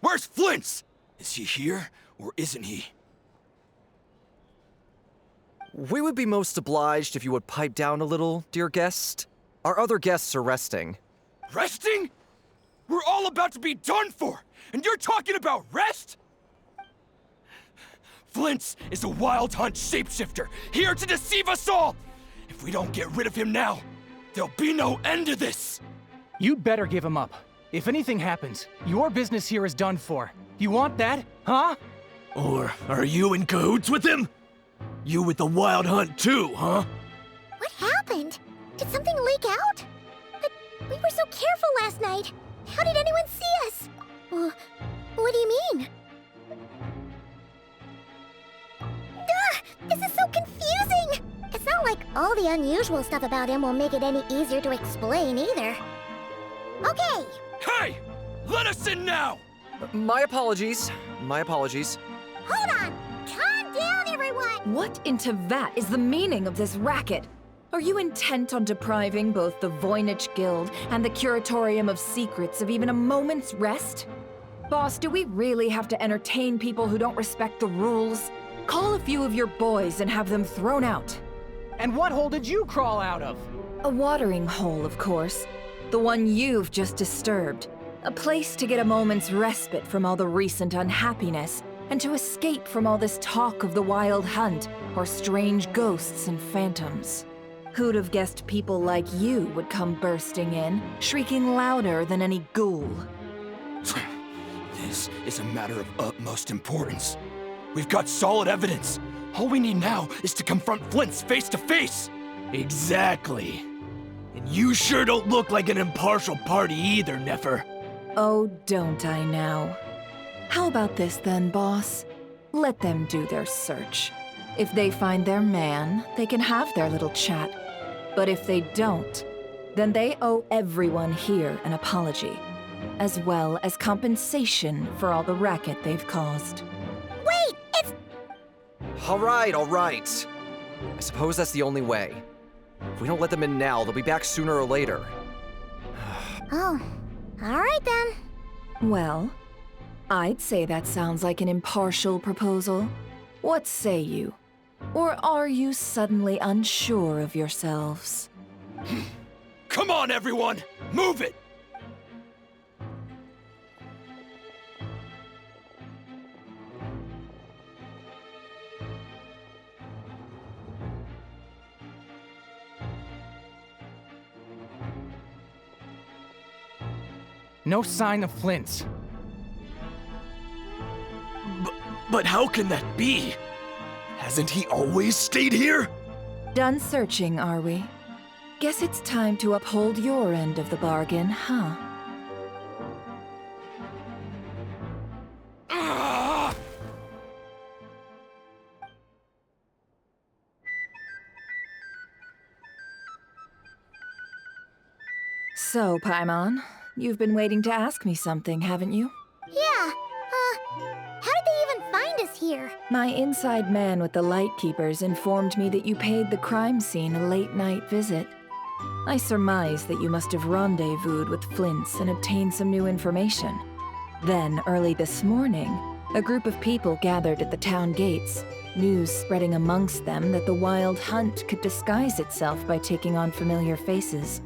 Where's Flint's? Is he here, or isn't he? We would be most obliged if you would pipe down a little, dear guest. Our other guests are resting. Resting? We're all about to be done for, and you're talking about rest? Flint's is a wild hunt shapeshifter, here to deceive us all! If we don't get rid of him now, there'll be no end to this! You'd better give him up. If anything happens, your business here is done for. You want that, huh? Or are you in cahoots with him? You with the Wild Hunt too, huh? What happened? Did something leak out? But we were so careful last night. How did anyone see us? What do you mean? This is so confusing! It's not like all the unusual stuff about him will make it any easier to explain either. Okay! Hey! Let us in now! My apologies. My apologies. Hold on! Calm down, everyone! What in Tevat is the meaning of this racket? Are you intent on depriving both the Voynich Guild and the Curatorium of Secrets of even a moment's rest? Boss, do we really have to entertain people who don't respect the rules? Call a few of your boys and have them thrown out. And what hole did you crawl out of? A watering hole, of course. The one you've just disturbed. A place to get a moment's respite from all the recent unhappiness, and to escape from all this talk of the Wild Hunt, or strange ghosts and phantoms. Who'd have guessed people like you would come bursting in, shrieking louder than any ghoul? This is a matter of utmost importance. We've got solid evidence. All we need now is to confront Flint's face to face. Exactly. And you sure don't look like an impartial party either, Nefer. Oh, don't I now? How about this then, boss? Let them do their search. If they find their man, they can have their little chat. But if they don't, then they owe everyone here an apology, as well as compensation for all the racket they've caused. Wait! It's... All right, all right. I suppose that's the only way. If we don't let them in now, they'll be back sooner or later. Oh, alright then. Well, I'd say that sounds like an impartial proposal. What say you? Or are you suddenly unsure of yourselves? Come on, everyone! Move it! No sign of Flint's. But how can that be? Hasn't he always stayed here? Done searching, are we? Guess it's time to uphold your end of the bargain, huh? So, Paimon, you've been waiting to ask me something, haven't you? Yeah, how did they even find us here? My inside man with the Lightkeepers informed me that you paid the crime scene a late-night visit. I surmise that you must have rendezvoused with Flint's and obtained some new information. Then, early this morning, a group of people gathered at the town gates, news spreading amongst them that the Wild Hunt could disguise itself by taking on familiar faces.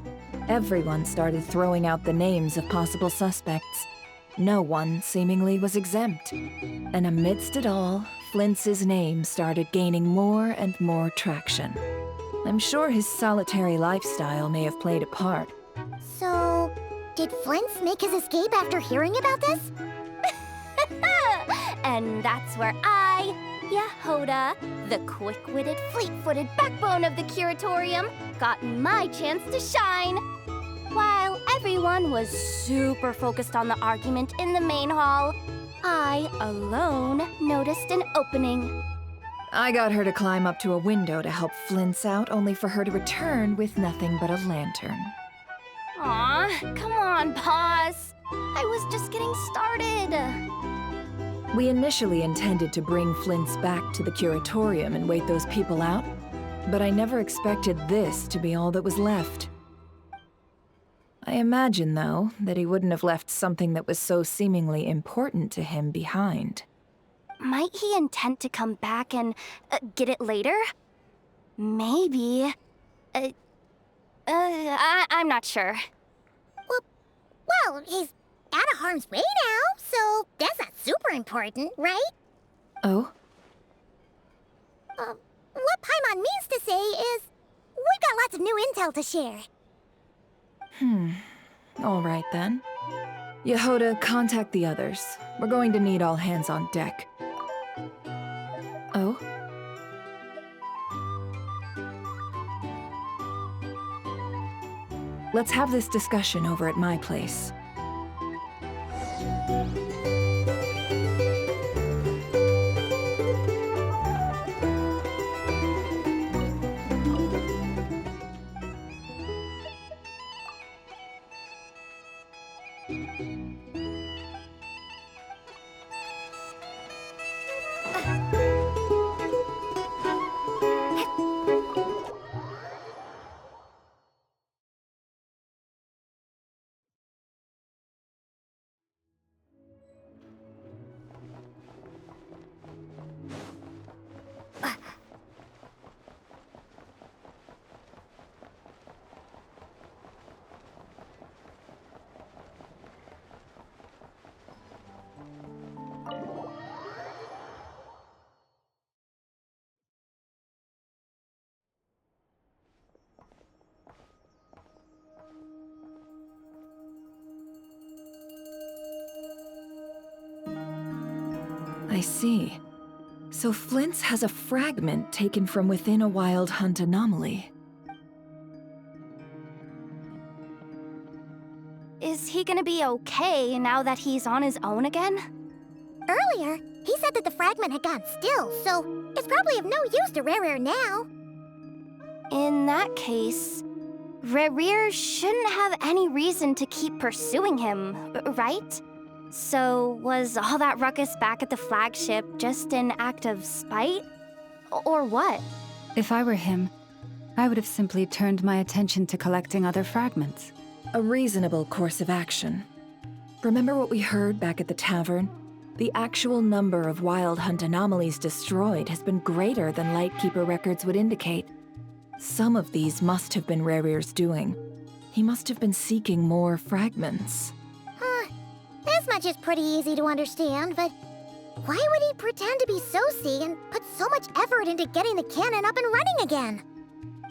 Everyone started throwing out the names of possible suspects. No one seemingly was exempt. And amidst it all, Flint's name started gaining more and more traction. I'm sure his solitary lifestyle may have played a part. So, did Flint's make his escape after hearing about this? And that's where I, Yehoda, the quick-witted, fleet-footed backbone of the Curatorium, got my chance to shine. While everyone was super focused on the argument in the main hall, I alone noticed an opening. I got her to climb up to a window to help Flint's out, only for her to return with nothing but a lantern. Aw, come on, Paws. I was just getting started. We initially intended to bring Flint's back to the Curatorium and wait those people out, but I never expected this to be all that was left. I imagine, though, that he wouldn't have left something that was so seemingly important to him behind. Might he intend to come back and get it later? Maybe. I'm not sure. Well, he's out of harm's way now, so that's not super important, right? Oh? What Paimon means to say is, we've got lots of new intel to share. All right, then. Yehoda, contact the others. We're going to need all hands on deck. Oh? Let's have this discussion over at my place. I see. So Flint's has a fragment taken from within a Wild Hunt anomaly. Is he gonna be okay now that he's on his own again? Earlier, he said that the fragment had gone still, so it's probably of no use to Rare now. In that case, Rerir shouldn't have any reason to keep pursuing him, right? So, was all that ruckus back at the flagship just an act of spite? Or what? If I were him, I would have simply turned my attention to collecting other fragments. A reasonable course of action. Remember what we heard back at the tavern? The actual number of Wild Hunt anomalies destroyed has been greater than Lightkeeper records would indicate. Some of these must have been Rerir's doing. He must have been seeking more fragments. This much is pretty easy to understand, but why would he pretend to be Soci and put so much effort into getting the cannon up and running again?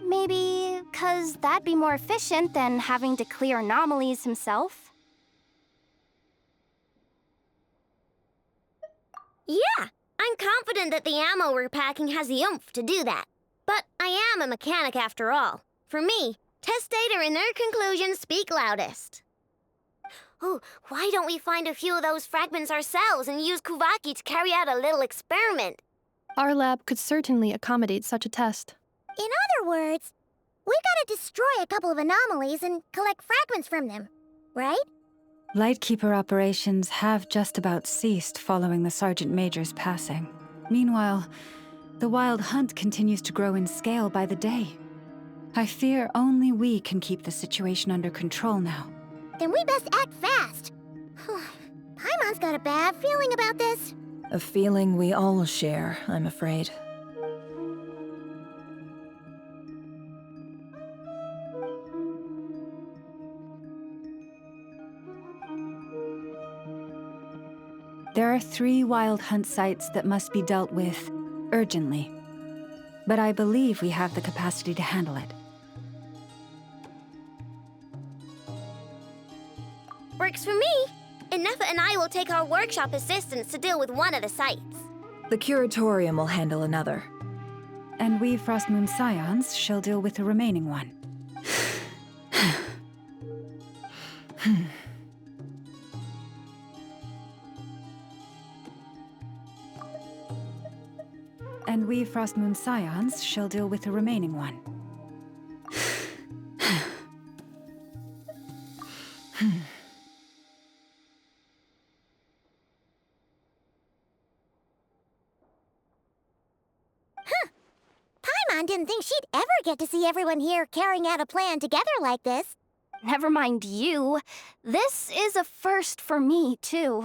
Maybe 'cause that'd be more efficient than having to clear anomalies himself? Yeah, I'm confident that the ammo we're packing has the oomph to do that. But I am a mechanic after all. For me, test data and their conclusions speak loudest. Ooh, why don't we find a few of those fragments ourselves and use Kuvaki to carry out a little experiment? Our lab could certainly accommodate such a test. In other words, we gotta destroy a couple of anomalies and collect fragments from them, right? Lightkeeper operations have just about ceased following the Sergeant Major's passing. Meanwhile, the Wild Hunt continues to grow in scale by the day. I fear only we can keep the situation under control now. Then we best act fast. Paimon's got a bad feeling about this. A feeling we all share, I'm afraid. There are 3 Wild Hunt sites that must be dealt with urgently. But I believe we have the capacity to handle it. Works for me. Ineffa and I will take our workshop assistants to deal with one of the sites. The Curatorium will handle another. And we Frostmoon Scions shall deal with the remaining one. And we Frostmoon Scions shall deal with the remaining one. Paimon didn't think she'd ever get to see everyone here carrying out a plan together like this. Never mind you. This is a first for me, too.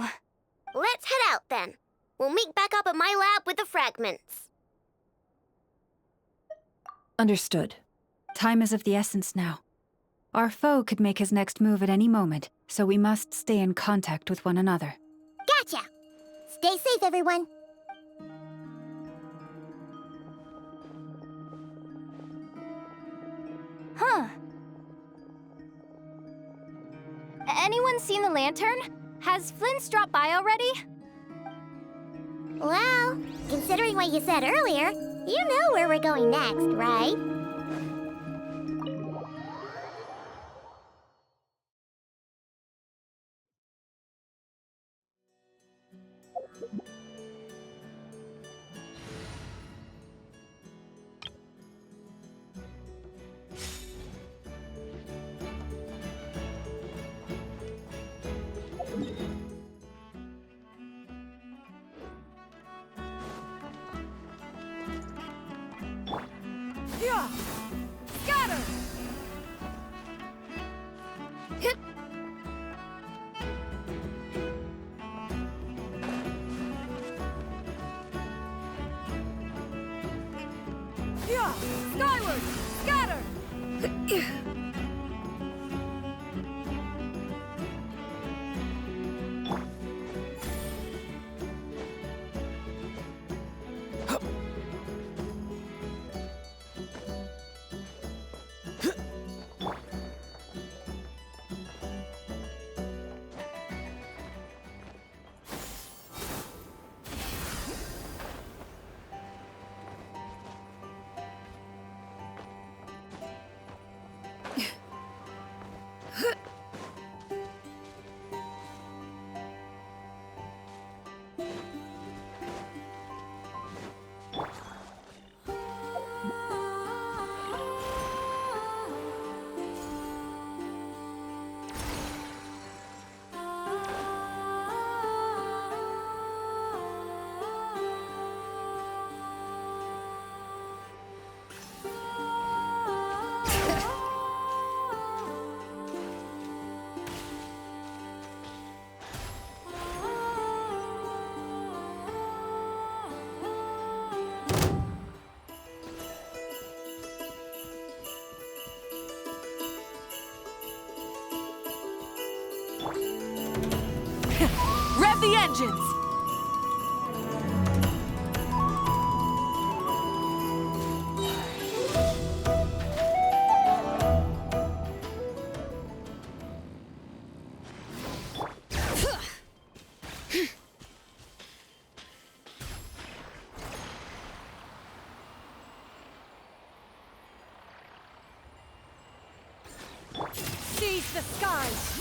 Let's head out then. We'll meet back up at my lab with the fragments. Understood. Time is of the essence now. Our foe could make his next move at any moment, so we must stay in contact with one another. Gotcha! Stay safe, everyone. Huh. Anyone seen the lantern? Has Flint's dropped by already? Well, considering what you said earlier, you know where we're going next, right? Yeah! Scatter! Hit! Yeah! Skyward! Scatter! Rev the engines! Seize the skies!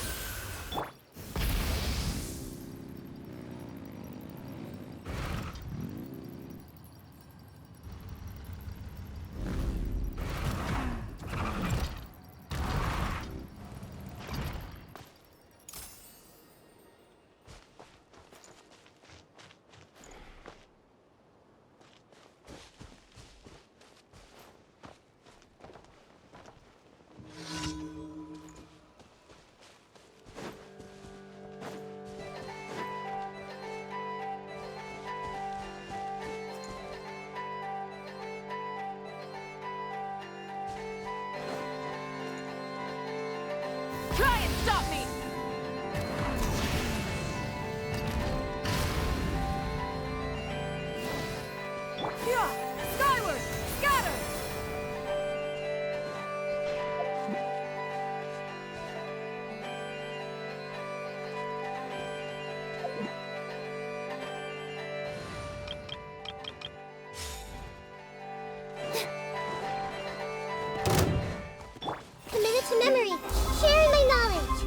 Try and stop me! Yeah! Skyward! Scatter! Committed to memory, sharing my knowledge.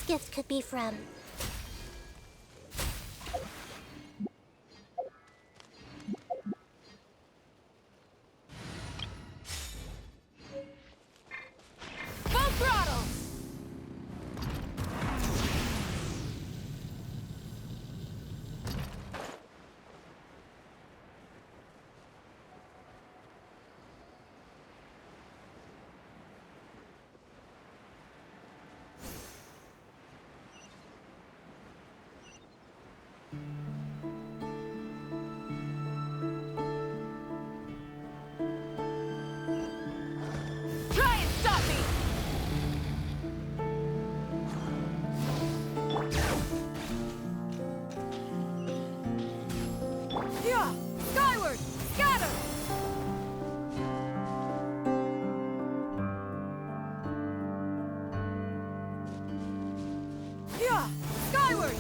gift could be from. Full throttle! Try and stop me! Yeah! Skyward! Scatter! Yeah! Skyward!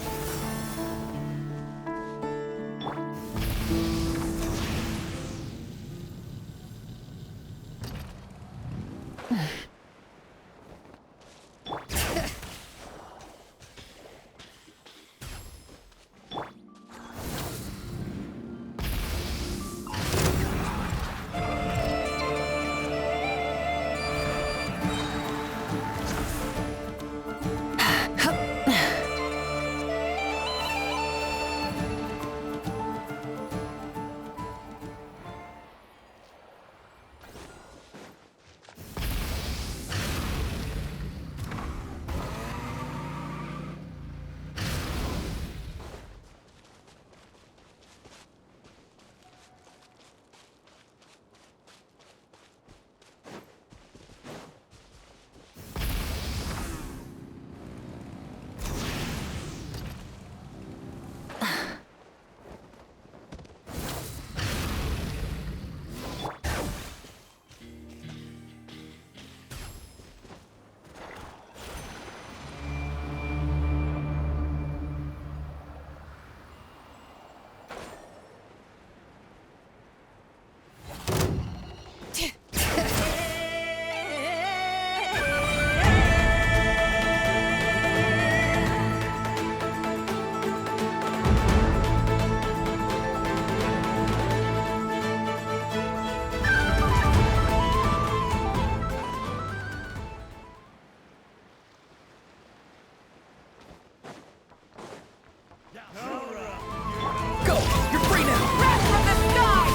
Go! You're free now! Crash from the sky!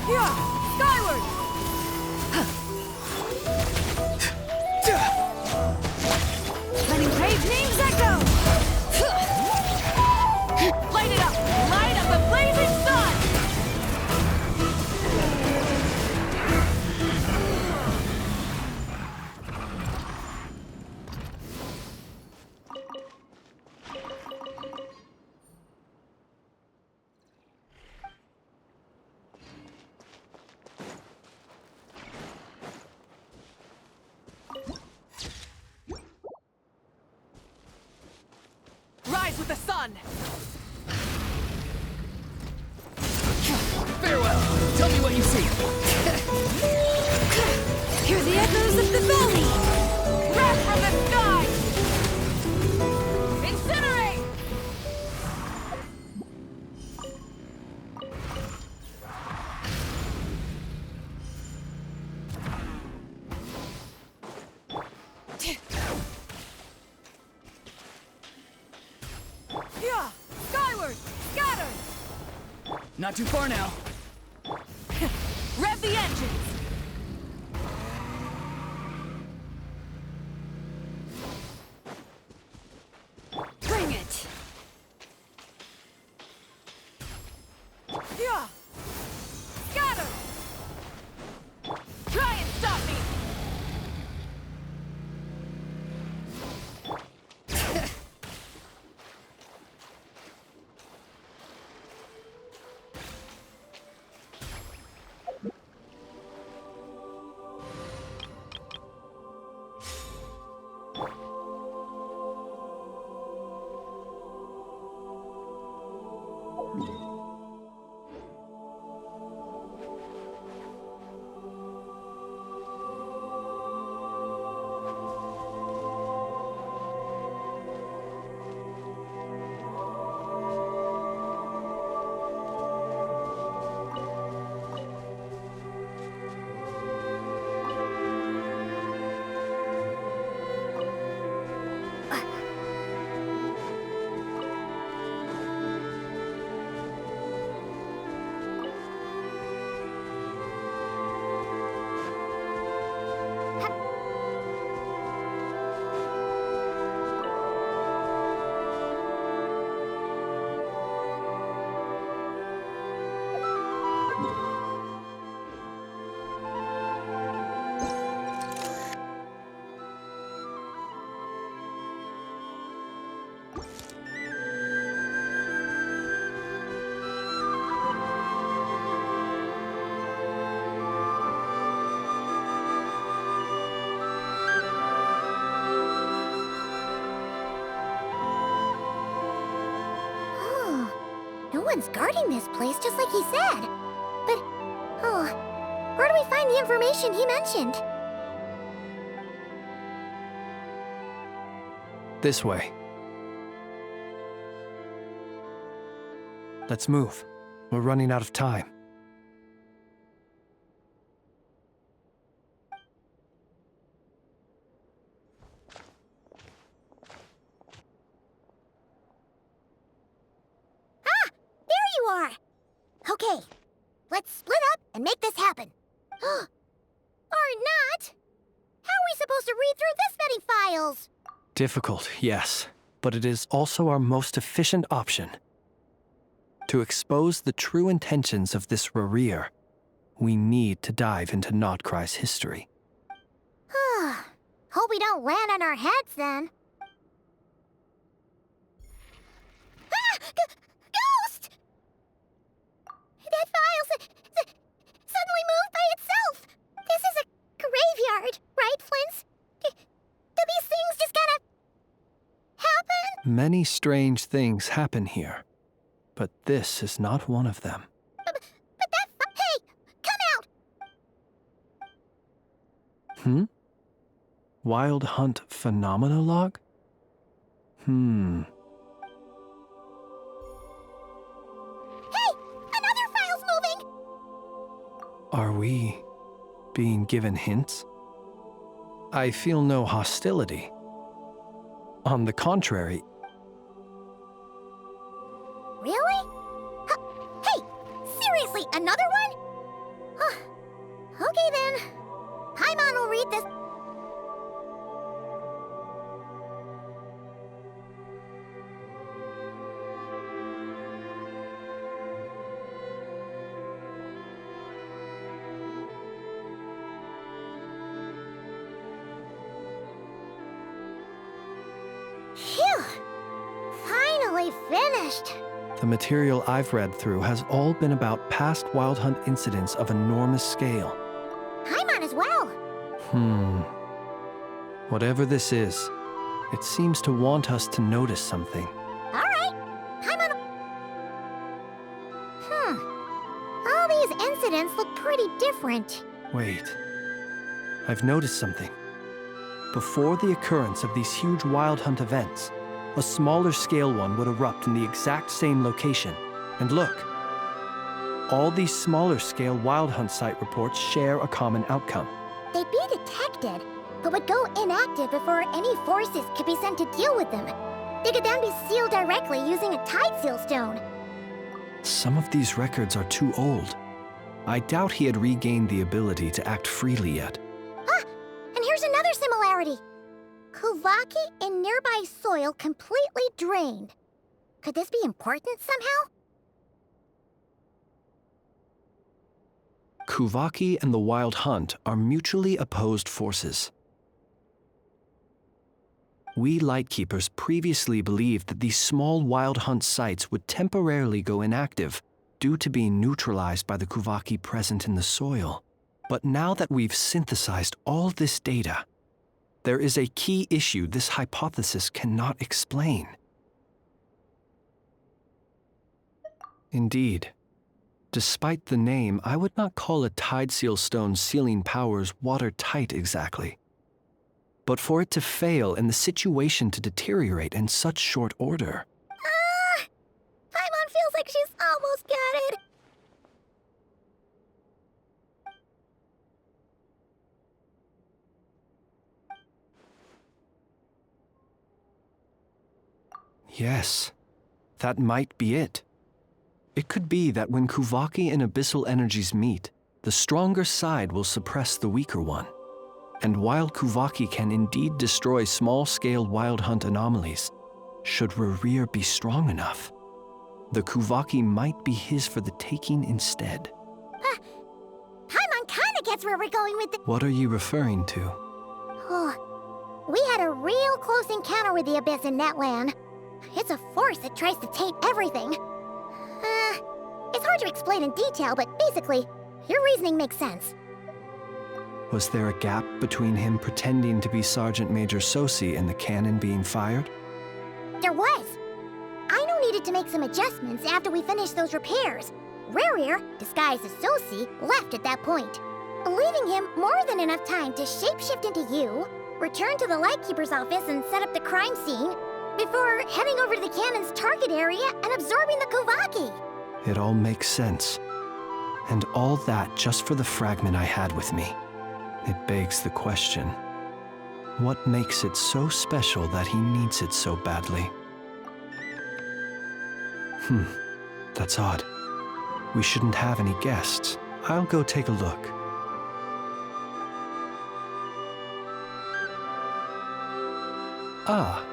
Yeah! Skyward! Letting brave names echo! Light it up! Light up the blazing sun! Rise with the sun! Farewell! Tell me what you see! Hear the echoes of the valley! Crash from the sky! Incinerate! Yeah! Skyward! Scatter! Not too far now. Rev the engines! Someone's guarding this place just like he said. But, where do we find the information he mentioned? This way. Let's move. We're running out of time. Okay, let's split up and make this happen. Or not! How are we supposed to read through this many files? Difficult, yes, but it is also our most efficient option. To expose the true intentions of this Rarir, we need to dive into Notkrai's history. Hope we don't land on our heads then. Ghost! That file suddenly moved by itself. This is a graveyard, right, Flint's? Do these things just kind of happen? Many strange things happen here, but this is not one of them. But that hey, come out! Wild Hunt Phenomenolog? Are we being given hints? I feel no hostility. On the contrary. Really? Hey, seriously, another one? Okay then. Paimon will read this. Phew! Finally finished! The material I've read through has all been about past Wild Hunt incidents of enormous scale. Paimon as well! Whatever this is, it seems to want us to notice something. Alright, Paimon... All these incidents look pretty different. Wait. I've noticed something. Before the occurrence of these huge Wild Hunt events, a smaller scale one would erupt in the exact same location. And look, all these smaller scale Wild Hunt site reports share a common outcome. They'd be detected, but would go inactive before any forces could be sent to deal with them. They could then be sealed directly using a tide seal stone. Some of these records are too old. I doubt he had regained the ability to act freely yet. And here's another similarity. Kuvaki in nearby soil completely drained. Could this be important somehow? Kuvaki and the Wild Hunt are mutually opposed forces. We Lightkeepers previously believed that these small Wild Hunt sites would temporarily go inactive due to being neutralized by the Kuvaki present in the soil. But now that we've synthesized all this data, there is a key issue this hypothesis cannot explain. Indeed, despite the name, I would not call a tide seal stone's sealing powers watertight exactly. But for it to fail and the situation to deteriorate in such short order... Paimon feels like she's almost got it. Yes, that might be it. It could be that when Kuvaki and Abyssal energies meet, the stronger side will suppress the weaker one. And while Kuvaki can indeed destroy small-scale Wild Hunt anomalies, should Rarir be strong enough, the Kuvaki might be his for the taking instead. Paimon kinda gets where we're going with the... What are you referring to? We had a real close encounter with the Abyss in Netland. It's a force that tries to taint everything. It's hard to explain in detail, but basically, your reasoning makes sense. Was there a gap between him pretending to be Sergeant Major Sosi and the cannon being fired? There was. I don't needed to make some adjustments after we finished those repairs. Rerir, disguised as Sosi, left at that point, leaving him more than enough time to shapeshift into you, return to the Lightkeeper's office and set up the crime scene, before heading over to the cannon's target area and absorbing the Kuvaki. It all makes sense. And all that just for the fragment I had with me. It begs the question, what makes it so special that he needs it so badly? That's odd. We shouldn't have any guests. I'll go take a look. Ah,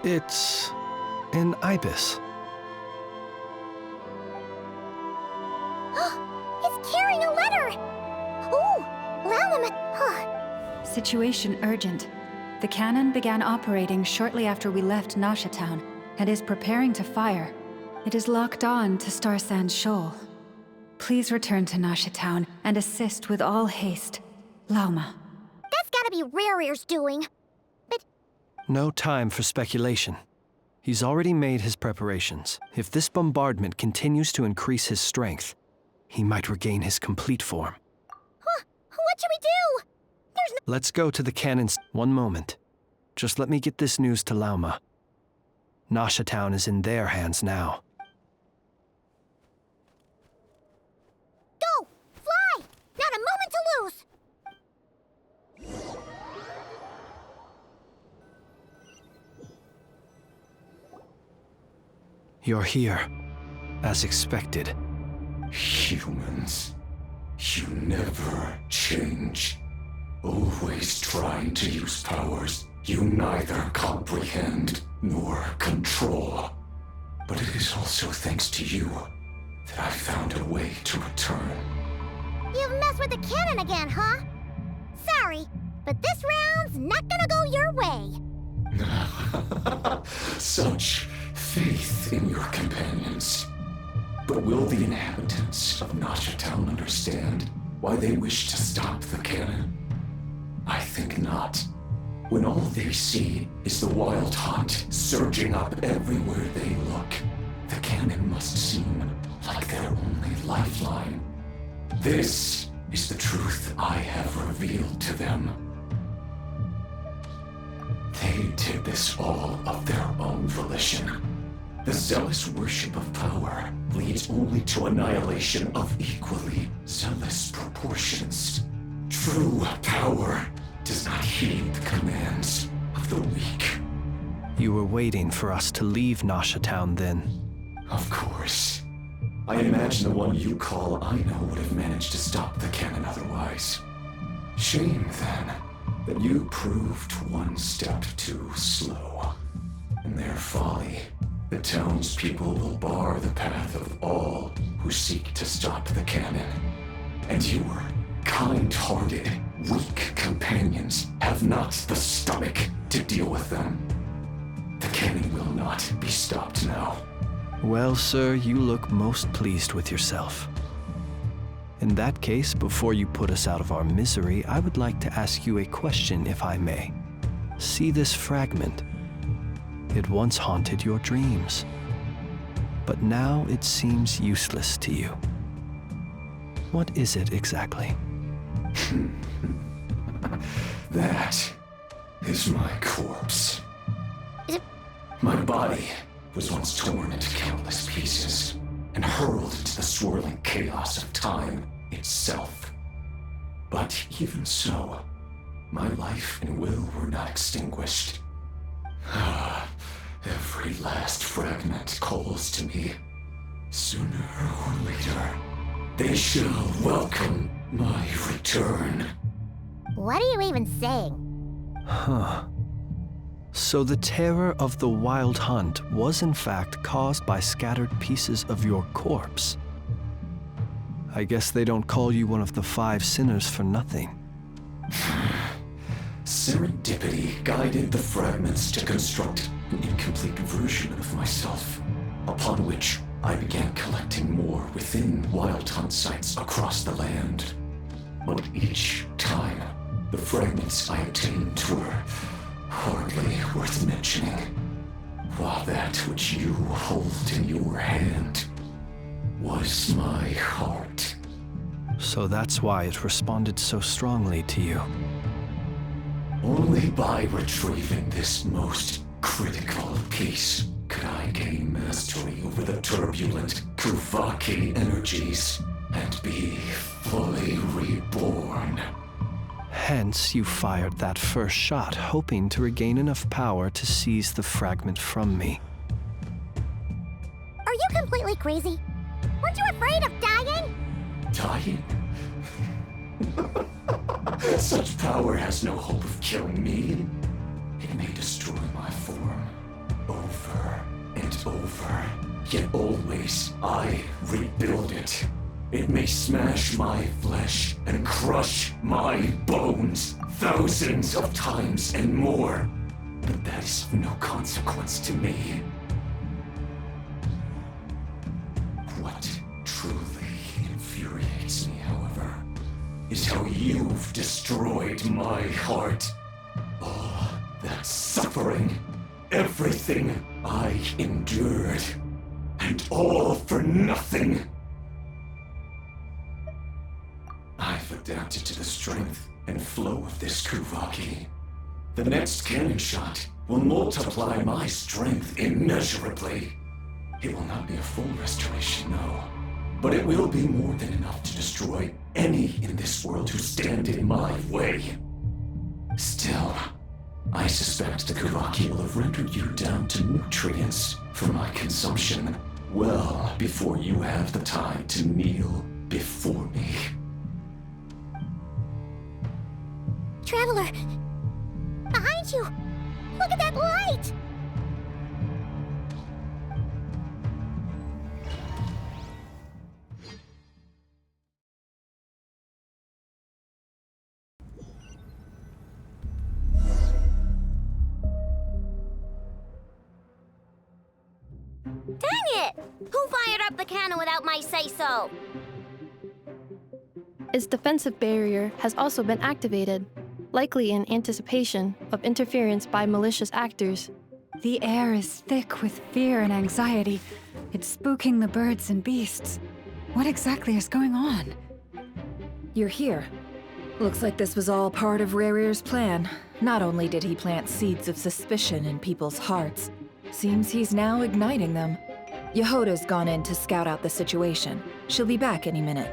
it's an ibis. It's carrying a letter! Ooh, Lalama. Situation urgent. The cannon began operating shortly after we left Nasha Town and is preparing to fire. It is locked on to Star Sand Shoal. Please return to Nasha Town and assist with all haste. Lauma. That's gotta be Rerir's doing. No time for speculation. He's already made his preparations. If this bombardment continues to increase his strength, he might regain his complete form. Huh, what should we do? Let's go to the cannons. One moment. Just let me get this news to Lauma. Nasha Town is in their hands now. Go! Fly! Not a moment to lose! You're here, as expected. Humans, you never change. Always trying to use powers you neither comprehend nor control. But it is also thanks to you that I found a way to return. You've messed with the cannon again, huh? Sorry, but this round's not gonna go your way. Such faith in your companions. But will the inhabitants of Nasha Town understand why they wish to stop the cannon? I think not. When all they see is the wild hunt surging up everywhere they look, the cannon must seem like their only lifeline. This is the truth I have revealed to them. They did this all of their own volition. The zealous worship of power leads only to annihilation of equally zealous proportions. True power does not heed the commands of the weak. You were waiting for us to leave Nasha Town then? Of course. I imagine the one you call Aino would have managed to stop the cannon otherwise. Shame, then, that you proved one step too slow. In their folly, the townspeople will bar the path of all who seek to stop the cannon. And your kind-hearted, weak companions have not the stomach to deal with them. The cannon will not be stopped now. Well, sir, you look most pleased with yourself. In that case, before you put us out of our misery, I would like to ask you a question, if I may. See this fragment. It once haunted your dreams, but now it seems useless to you. What is it exactly? That is my corpse. My body was once torn into countless pieces and hurled into the swirling chaos of time itself. But even so, my life and will were not extinguished. Every last fragment calls to me. Sooner or later, they shall welcome my return. What are you even saying? Huh. So the terror of the Wild Hunt was in fact caused by scattered pieces of your corpse. I guess they don't call you one of the 5 sinners for nothing. Serendipity guided the fragments to construct an incomplete version of myself, upon which I began collecting more within Wild Hunt sites across the land. But each time, the fragments I obtained were hardly worth mentioning. while that which you hold in your hand was my heart. So that's why it responded so strongly to you. Only by retrieving this most critical piece could I gain mastery over the turbulent Kuvaki energies and be fully reborn. Hence, you fired that first shot, hoping to regain enough power to seize the fragment from me. Are you completely crazy? Weren't you afraid of dying? Dying? Such power has no hope of killing me. It may destroy my form over and over, yet always I rebuild it. It may smash my flesh and crush my bones thousands of times and more, but that is of no consequence to me. What truly infuriates me, however, is how you've destroyed my heart. All that suffering, everything I endured, and all for nothing. I've adapted to the strength and flow of this Kuvaki. The next cannon shot will multiply my strength immeasurably. It will not be a full restoration, no, but it will be more than enough to destroy any in this world who stand in my way. Still, I suspect the Kuvaki will have rendered you down to nutrients for my consumption well before you have the time to kneel before me. Traveler! Behind you! Look at that light! Dang it! Who fired up the cannon without my say-so? Its defensive barrier has also been activated, likely in anticipation of interference by malicious actors. The air is thick with fear and anxiety. It's spooking the birds and beasts. What exactly is going on? You're here. Looks like this was all part of Rarir's plan. Not only did he plant seeds of suspicion in people's hearts, seems he's now igniting them. Yehoda's gone in to scout out the situation. She'll be back any minute.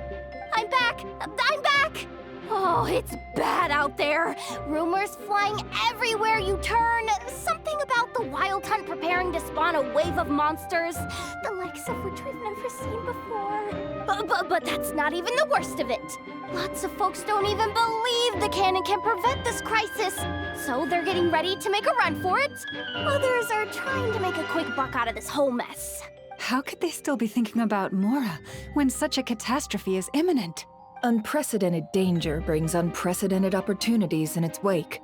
I'm back! I'm back! Oh, it's bad out there. Rumors flying everywhere you turn. Something about the Wild Hunt preparing to spawn a wave of monsters, the likes of which we've never seen before. But that's not even the worst of it. Lots of folks don't even believe the cannon can prevent this crisis, so they're getting ready to make a run for it. Others are trying to make a quick buck out of this whole mess. How could they still be thinking about Mora when such a catastrophe is imminent? Unprecedented danger brings unprecedented opportunities in its wake.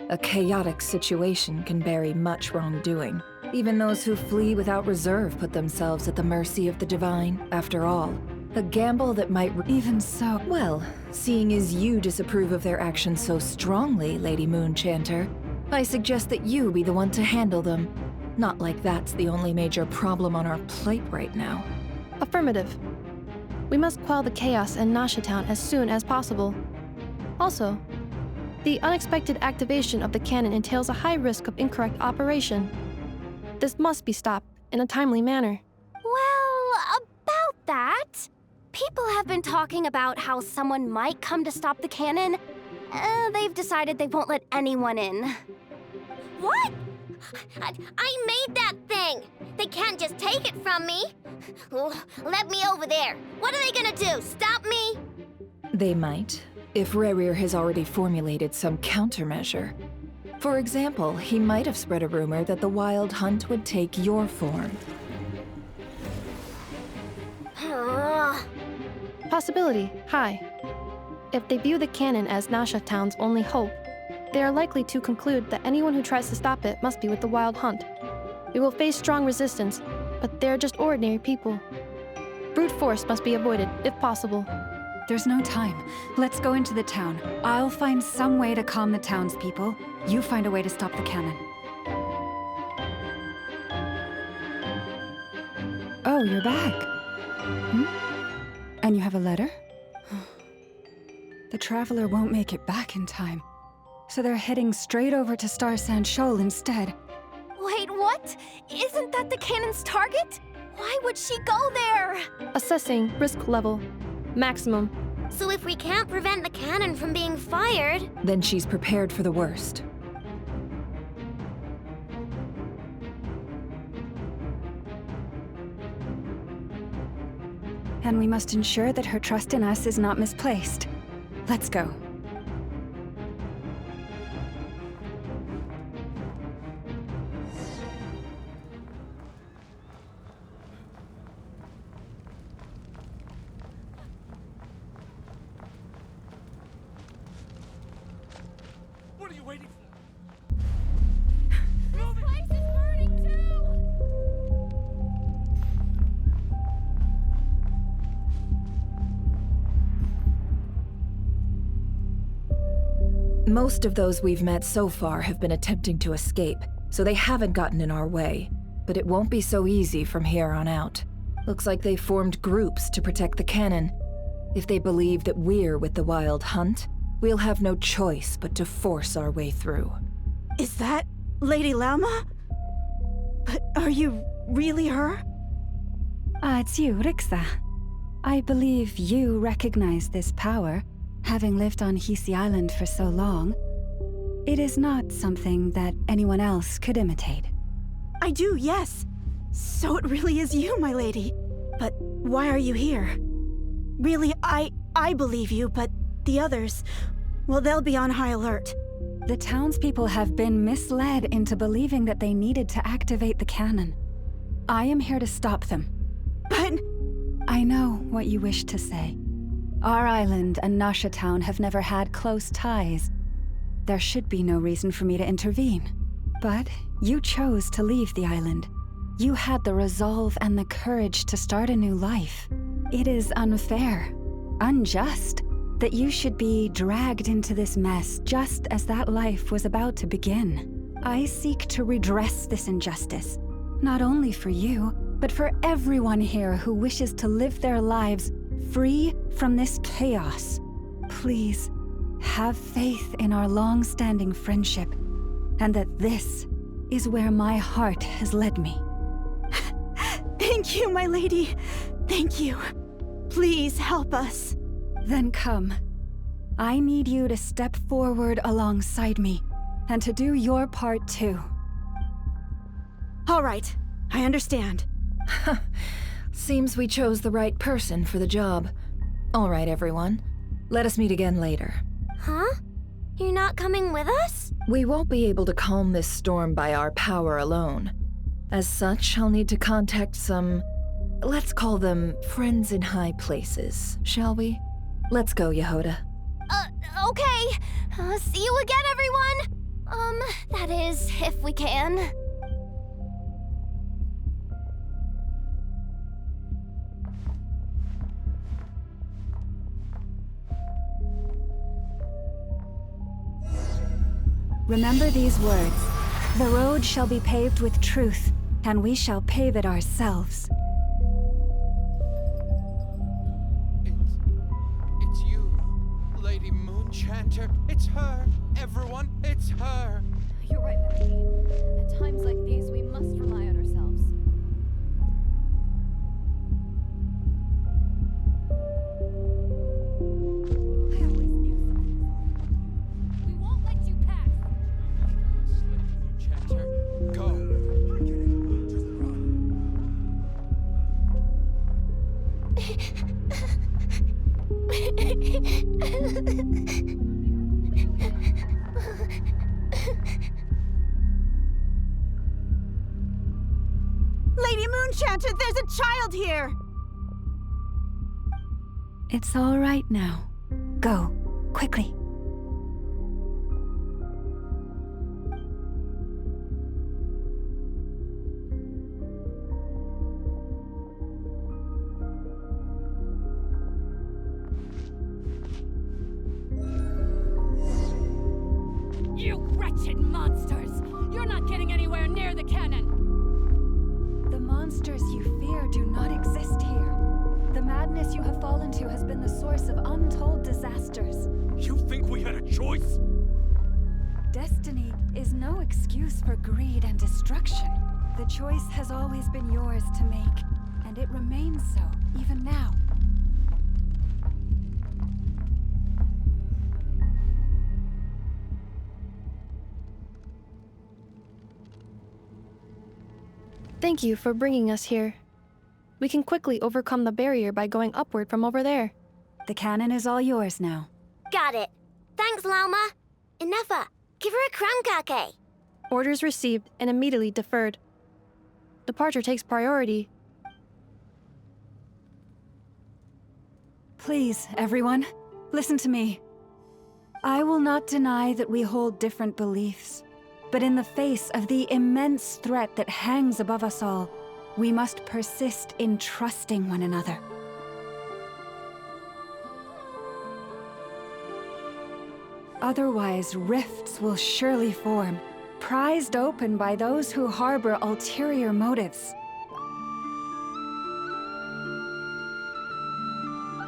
A chaotic situation can bury much wrongdoing. Even those who flee without reserve put themselves at the mercy of the divine, after all. A gamble that might even so. Well, seeing as you disapprove of their actions so strongly, Lady Moonchanter, I suggest that you be the one to handle them. Not like that's the only major problem on our plate right now. Affirmative. We must quell the chaos in Nasha Town as soon as possible. Also, the unexpected activation of the cannon entails a high risk of incorrect operation. This must be stopped in a timely manner. Well, about that, people have been talking about how someone might come to stop the cannon. They've decided they won't let anyone in. What? I made that thing! They can't just take it from me! Let me over there! What are they gonna do, stop me? They might, if Rarir has already formulated some countermeasure. For example, he might have spread a rumor that the Wild Hunt would take your form. Possibility high. If they view the cannon as Nasha Town's only hope, they are likely to conclude that anyone who tries to stop it must be with the Wild Hunt. We will face strong resistance, but they're just ordinary people. Brute force must be avoided, if possible. There's no time. Let's go into the town. I'll find some way to calm the townspeople. You find a way to stop the cannon. Oh, you're back. And you have a letter? The Traveler won't make it back in time, so they're heading straight over to Star Sand Shoal instead. Wait, what? Isn't that the cannon's target? Why would she go there? Assessing risk level. Maximum. So if we can't prevent the cannon from being fired... Then she's prepared for the worst. And we must ensure that her trust in us is not misplaced. Let's go. What are you waiting for? This place is burning too! Most of those we've met so far have been attempting to escape, so they haven't gotten in our way. But it won't be so easy from here on out. Looks like they formed groups to protect the cannon. If they believe that we're with the Wild Hunt, we'll have no choice but to force our way through. Is that Lady Lauma? But are you really her? It's you, Rixa. I believe you recognize this power, having lived on Hisi Island for so long. It is not something that anyone else could imitate. I do, yes. So it really is you, my lady. But why are you here? Really, I believe you, but the others, well, they'll be on high alert. The townspeople have been misled into believing that they needed to activate the cannon. I am here to stop them. But... I know what you wish to say. Our island and Nasha Town have never had close ties. There should be no reason for me to intervene. But you chose to leave the island. You had the resolve and the courage to start a new life. It is unfair, unjust, that you should be dragged into this mess just as that life was about to begin. I seek to redress this injustice, not only for you, but for everyone here who wishes to live their lives free from this chaos. Please, have faith in our long-standing friendship, and that this is where my heart has led me. Thank you, my lady. Thank you. Please help us. Then come. I need you to step forward alongside me, and to do your part too. All right, I understand. Seems we chose the right person for the job. All right, everyone. Let us meet again later. Huh? You're not coming with us? We won't be able to calm this storm by our power alone. As such, I'll need to contact some... let's call them friends in high places, shall we? Let's go, Yehoda. Okay. See you again, everyone! That is, if we can. Remember these words. The road shall be paved with truth, and we shall pave it ourselves. It's you, Lady Moonchanter. It's her. Everyone, it's her. You're right, Melody. At times like these, we must rely on ourselves. I always knew something was off. We won't let you pass. Lady Moonchanter, go. Lady Moonchanter, there's a child here! It's all right now. Go, quickly. You wretched monsters! You're not getting anywhere near the cannon! The monsters you fear do not source of untold disasters. You think we had a choice? Destiny is no excuse for greed and destruction. The choice has always been yours to make, and it remains so, even now. Thank you for bringing us here. We can quickly overcome the barrier by going upward from over there. The cannon is all yours now. Got it. Thanks, Lauma. Inefa, give her a crown kake. Orders received and immediately deferred. Departure takes priority. Please, everyone, listen to me. I will not deny that we hold different beliefs, but in the face of the immense threat that hangs above us all, we must persist in trusting one another. Otherwise, rifts will surely form, prized open by those who harbor ulterior motives.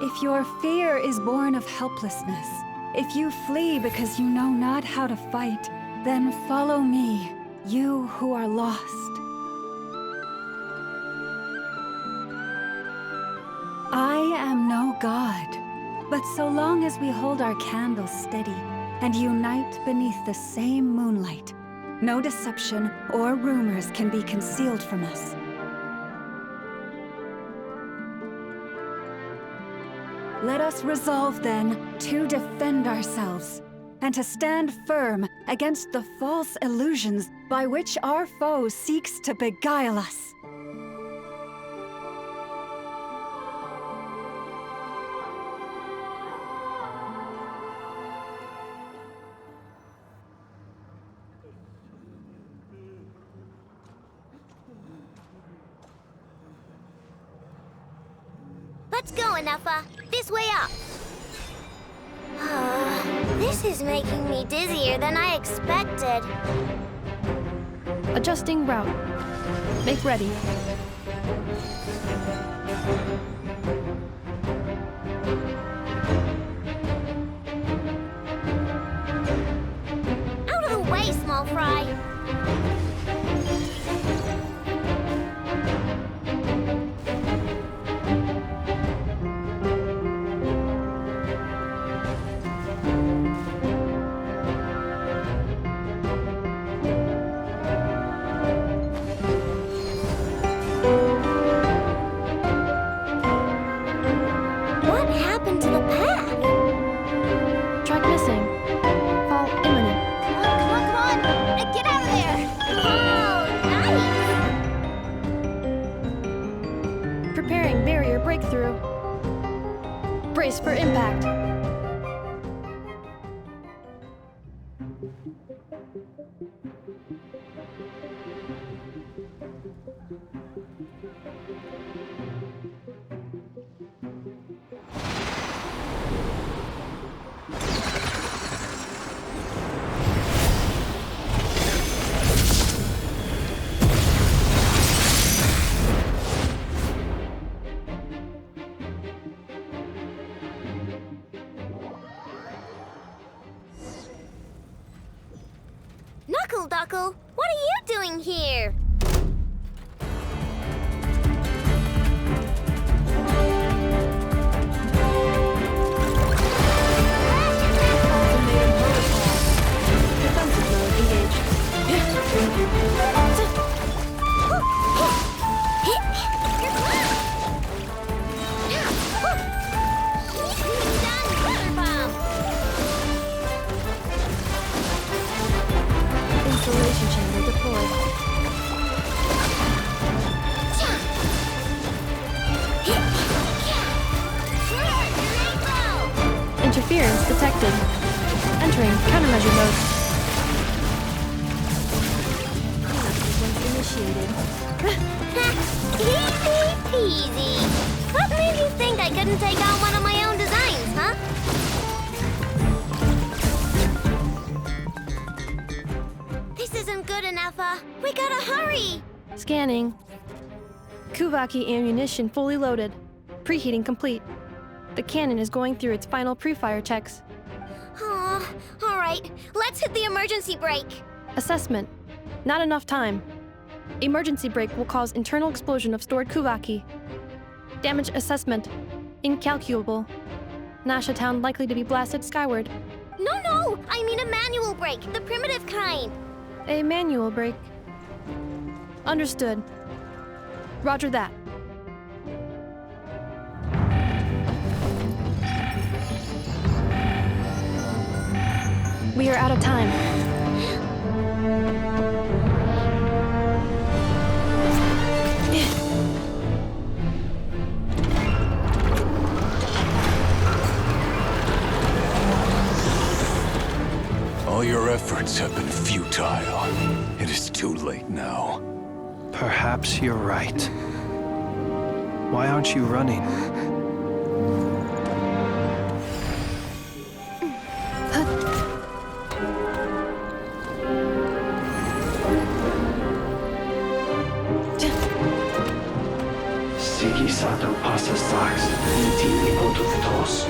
If your fear is born of helplessness, if you flee because you know not how to fight, then follow me, you who are lost. I am no god, but so long as we hold our candles steady and unite beneath the same moonlight, no deception or rumors can be concealed from us. Let us resolve, then, to defend ourselves, and to stand firm against the false illusions by which our foe seeks to beguile us. Let's go, Inefa. This way up. This is making me dizzier than I expected. Adjusting route. Make ready. Out of the way, small fry. What happened to the path? Track missing. Fall imminent. Come on! Get out of there! Oh, nice! Preparing barrier breakthrough. Brace for impact. Knuckle Duckle, what are you doing here? Defensive mode engaged. Installation chamber deployed. Interference detected. Entering countermeasure mode. Sequence initiated. Easy peasy. What made you think I couldn't take on one of my own designs, huh? This isn't good enough, we gotta hurry! Scanning. Kuvaki ammunition fully loaded. Preheating complete. The cannon is going through its final pre-fire checks. Oh, all right. Let's hit the emergency brake. Assessment. Not enough time. Emergency brake will cause internal explosion of stored Kuvaki. Damage assessment. Incalculable. Nasha Town likely to be blasted skyward. No! I mean a manual brake, the primitive kind. A manual brake. Understood. Roger that. We are out of time. All your efforts have been futile. It is too late now. Perhaps you're right. Why aren't you running? Sigisato passa sax, intimi potuftos.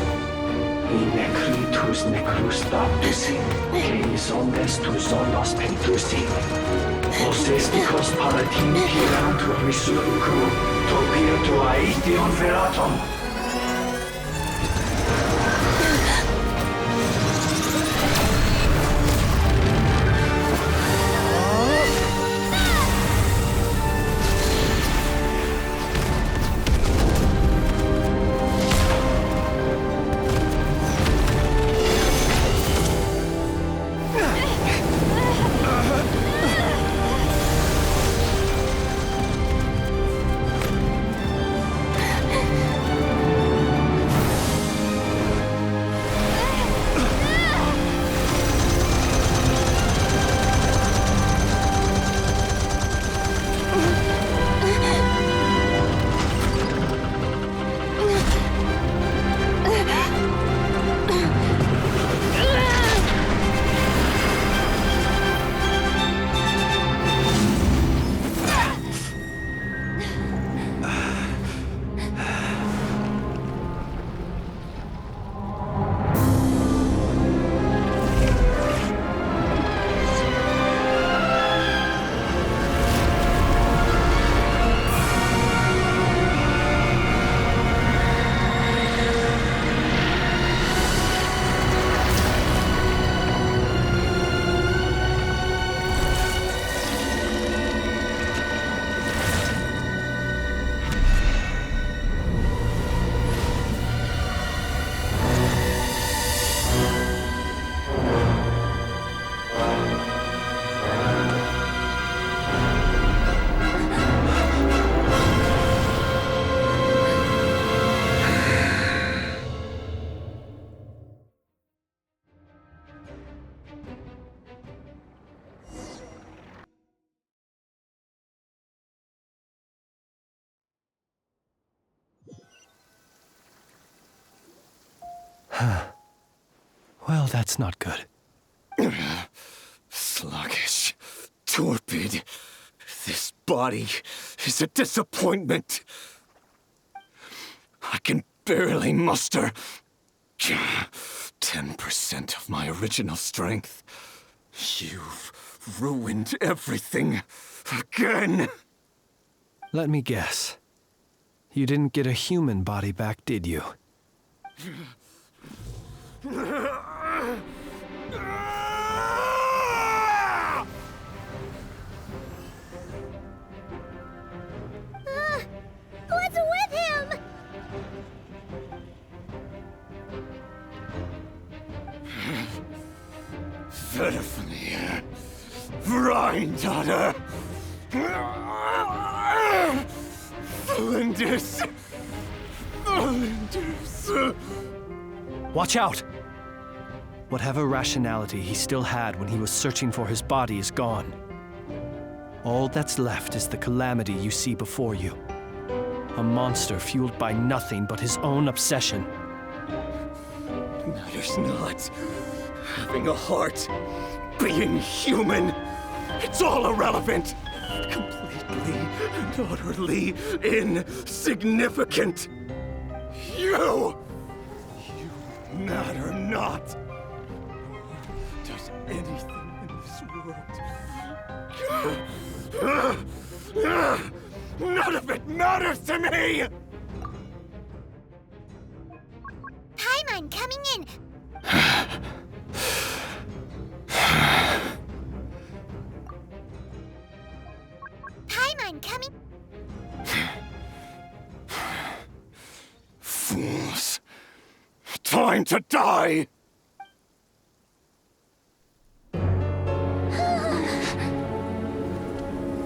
In necritus necrus baptisi, cenis omnes tu zonos pentusi. Os esticos palatin pirantur resurrecum, topieto aethion veratum. Well, that's not good. Sluggish. Torpid. This body is a disappointment. I can barely muster 10% of my original strength. You've ruined everything again. Let me guess. You didn't get a human body back, did you? What's with him? Verfnir. Rhine-daughter. Flinders. Flinders. Watch out! Whatever rationality he still had when he was searching for his body is gone. All that's left is the calamity you see before you. A monster fueled by nothing but his own obsession. Matters not. Having a heart, being human, it's all irrelevant. Completely and utterly insignificant. You matter not. Does anything in this world. None of it matters to me! Paimon coming in! Paimon coming... Fools. Time to die!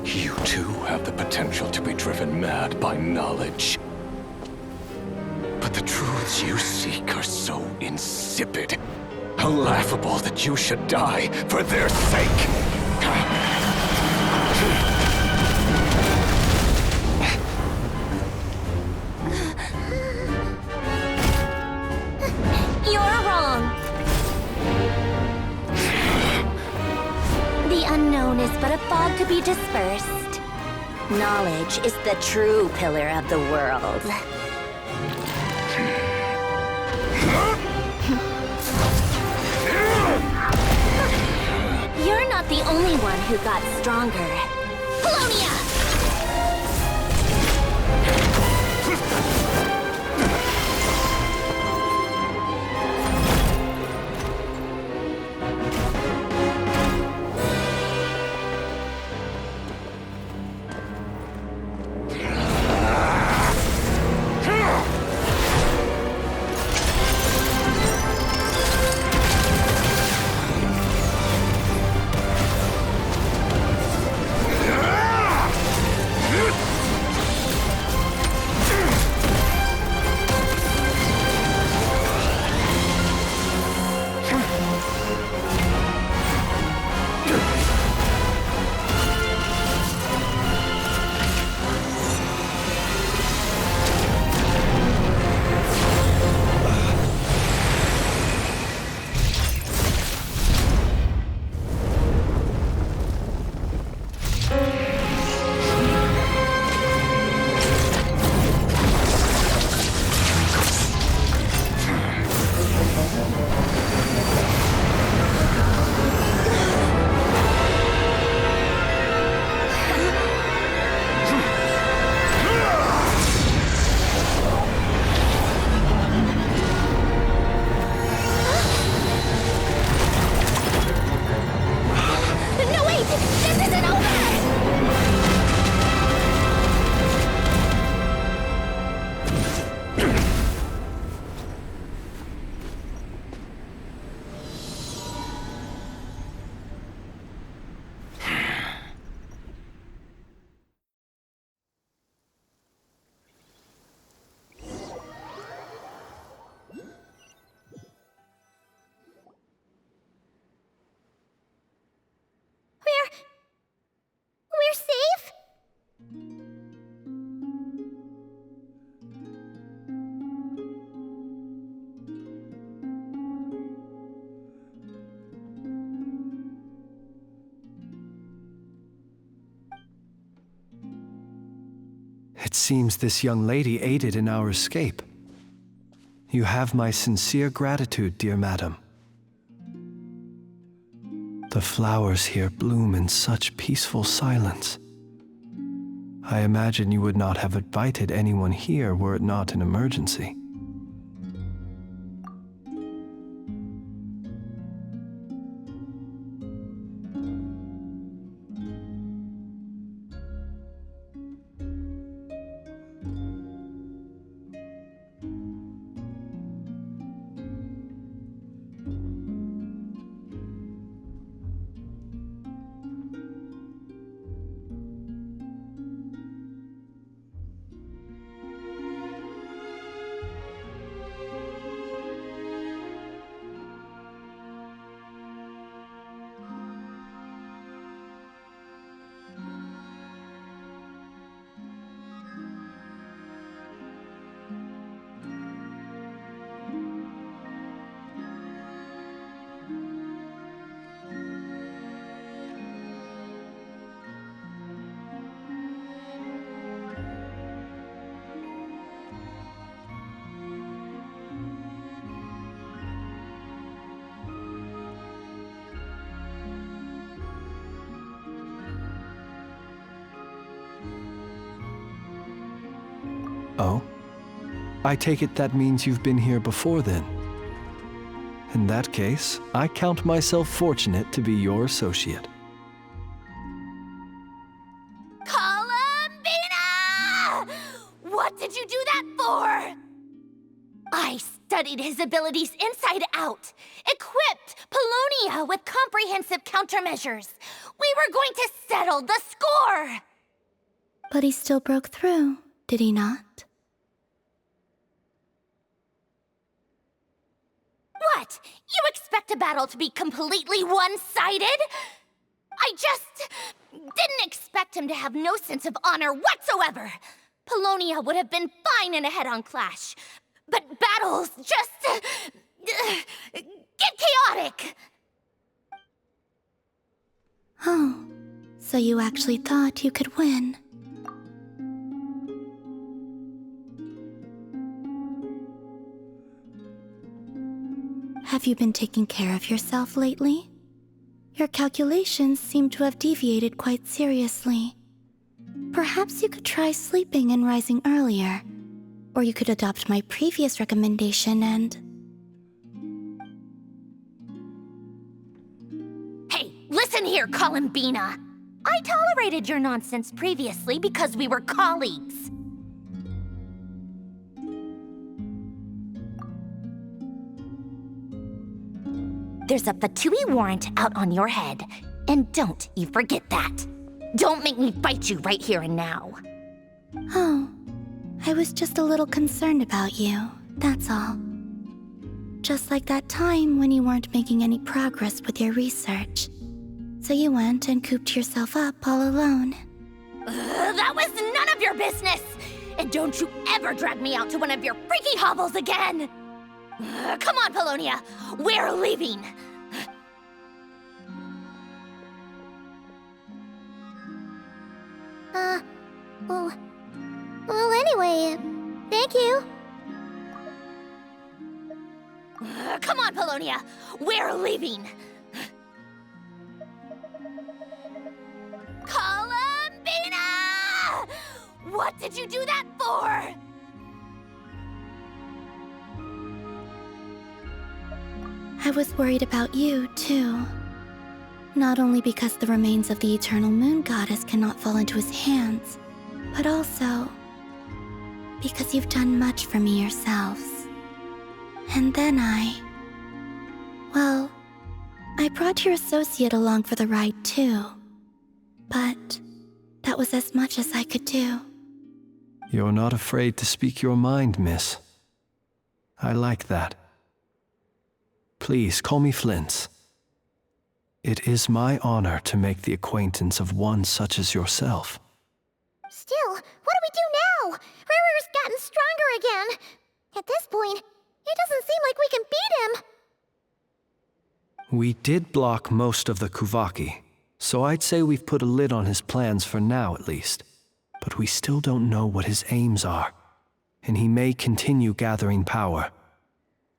You too have the potential to be driven mad by knowledge. But the truths you seek are so insipid, laughable that you should die for their sake. You're wrong. The unknown is but a fog to be dispersed. Knowledge is the true pillar of the world. You're not the only one who got stronger. Polonia! We're safe? It seems this young lady aided in our escape. You have my sincere gratitude, dear madam. The flowers here bloom in such peaceful silence. I imagine you would not have invited anyone here were it not an emergency. Oh? I take it that means you've been here before then. In that case, I count myself fortunate to be your associate. Columbina! What did you do that for? I studied his abilities inside out, equipped Polonia with comprehensive countermeasures. We were going to settle the score! But he still broke through, did he not? What? You expect a battle to be completely one-sided? I just didn't expect him to have no sense of honor whatsoever. Polonia would have been fine in a head-on clash, but battles just get chaotic. Oh, so you actually thought you could win? Have you been taking care of yourself lately? Your calculations seem to have deviated quite seriously. Perhaps you could try sleeping and rising earlier. Or you could adopt my previous recommendation and... Hey, listen here, Columbina. I tolerated your nonsense previously because we were colleagues. There's a Fatui warrant out on your head, and don't you forget that. Don't make me fight you right here and now. Oh, I was just a little concerned about you, that's all. Just like that time when you weren't making any progress with your research. So you went and cooped yourself up all alone. That was none of your business! And don't you ever drag me out to one of your freaky hovels again! Come on, Polonia! We're leaving! Well, anyway, thank you. Come on, Polonia! We're leaving! Columbina! What did you do that for? I was worried about you, too. Not only because the remains of the eternal moon goddess cannot fall into his hands, but also because you've done much for me yourselves. And then well, I brought your associate along for the ride, too. But that was as much as I could do. You're not afraid to speak your mind, miss. I like that. Please call me Flint's. It is my honor to make the acquaintance of one such as yourself. Still, what do we do now? Rurer's gotten stronger again. At this point, it doesn't seem like we can beat him. We did block most of the Kuvaki, so I'd say we've put a lid on his plans for now at least. But we still don't know what his aims are, and he may continue gathering power.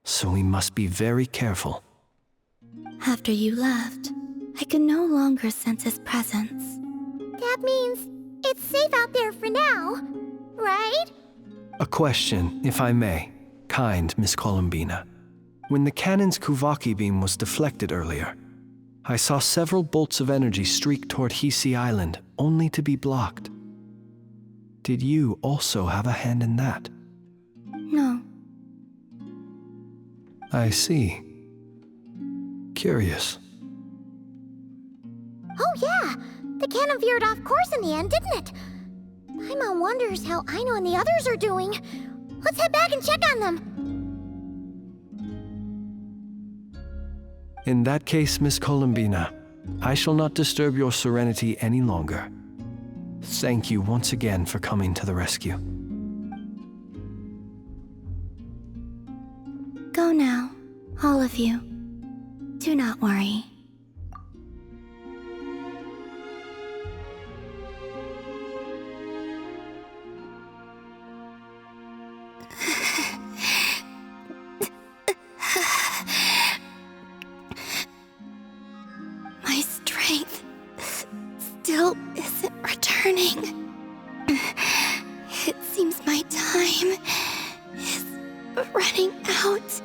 So we must be very careful. After you left, I could no longer sense his presence. That means it's safe out there for now, right? A question, if I may, kind Miss Columbina. When the cannon's Kuvaki beam was deflected earlier, I saw several bolts of energy streak toward Hisi Island, only to be blocked. Did you also have a hand in that? No. I see. Curious. Oh yeah! The cannon veered off course in the end, didn't it? Paimon wonders how Aino and the others are doing. Let's head back and check on them. In that case, Miss Columbina, I shall not disturb your serenity any longer. Thank you once again for coming to the rescue. Go now, all of you. Do not worry. My strength still isn't returning. It seems my time Time is running out.